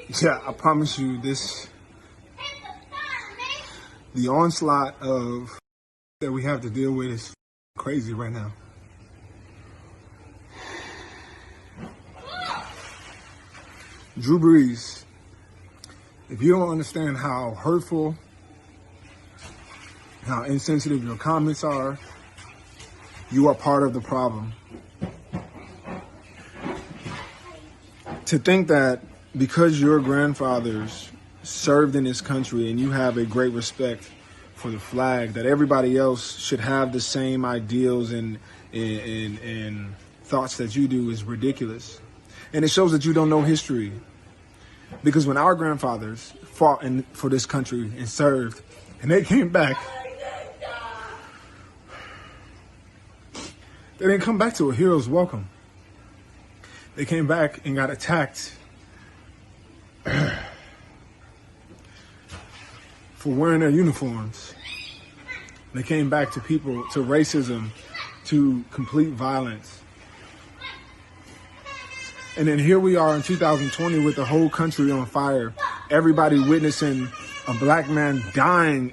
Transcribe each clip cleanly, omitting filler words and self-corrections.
Yeah, I promise you the onslaught of that we have to deal with is crazy right now. Drew Brees, if you don't understand how hurtful, how insensitive your comments are, you are part of the problem. To think that because your grandfathers served in this country and you have a great respect for the flag, that everybody else should have the same ideals and thoughts that you do is ridiculous. And it shows that you don't know history. Because when our grandfathers fought for this country and served, and they came back, they didn't come back to a hero's welcome. They came back and got attacked for wearing their uniforms. They came back to racism, to complete violence. And then here we are in 2020 with the whole country on fire. Everybody witnessing a black man dying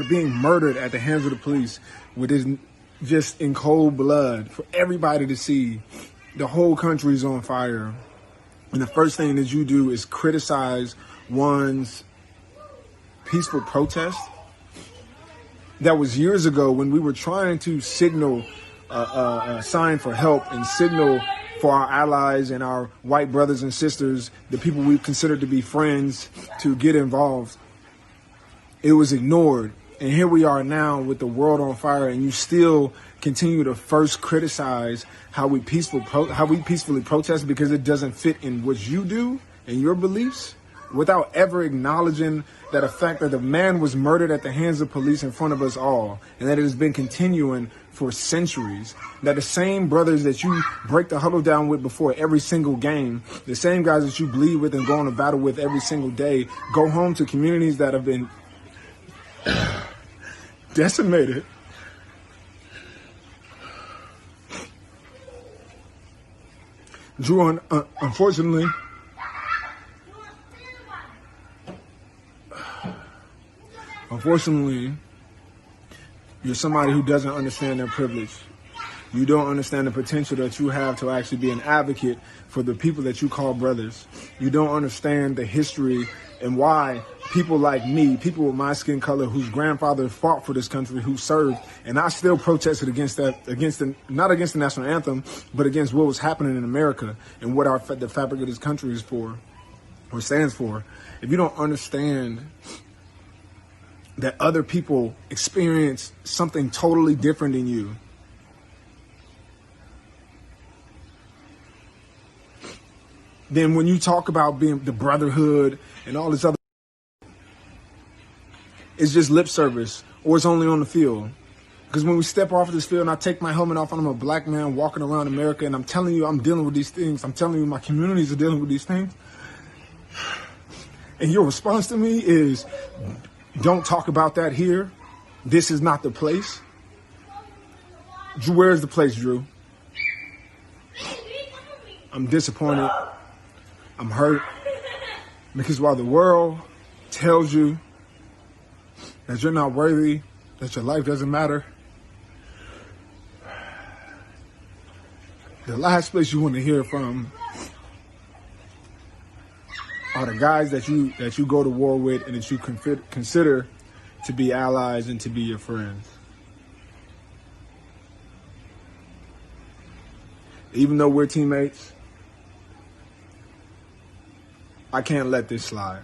being murdered at the hands of the police with his just in cold blood for everybody to see. The whole country is on fire. And the first thing that you do is criticize one's peaceful protest. That was years ago when we were trying to signal a sign for help and signal for our allies and our white brothers and sisters, the people we considered to be friends, to get involved. It was ignored. And here we are now with the world on fire, and you still continue to first criticize how we peacefully protest because it doesn't fit in what you do and your beliefs, without ever acknowledging that the fact that the man was murdered at the hands of police in front of us all, and that it has been continuing for centuries, that the same brothers that you break the huddle down with before every single game, the same guys that you bleed with and go on to battle with every single day, go home to communities that have been decimated. Drew, unfortunately, you're somebody who doesn't understand their privilege. You don't understand the potential that you have to actually be an advocate for the people that you call brothers. You don't understand the history and why people like me, people with my skin color, whose grandfather fought for this country, who served, and I still protested not against the national anthem, but against what was happening in America and what the fabric of this country is for, or stands for. If you don't understand that other people experience something totally different than you, then when you talk about being the brotherhood and all this other, it's just lip service, or it's only on the field. Because when we step off this field and I take my helmet off and I'm a black man walking around America and I'm telling you I'm dealing with these things, I'm telling you my communities are dealing with these things, and your response to me is, don't talk about that here. This is not the place. Drew, where is the place, Drew? I'm disappointed. I'm hurt. Because while the world tells you that you're not worthy, that your life doesn't matter, the last place you want to hear from are the guys that you go to war with and that you consider to be allies and to be your friends. Even though we're teammates, I can't let this slide.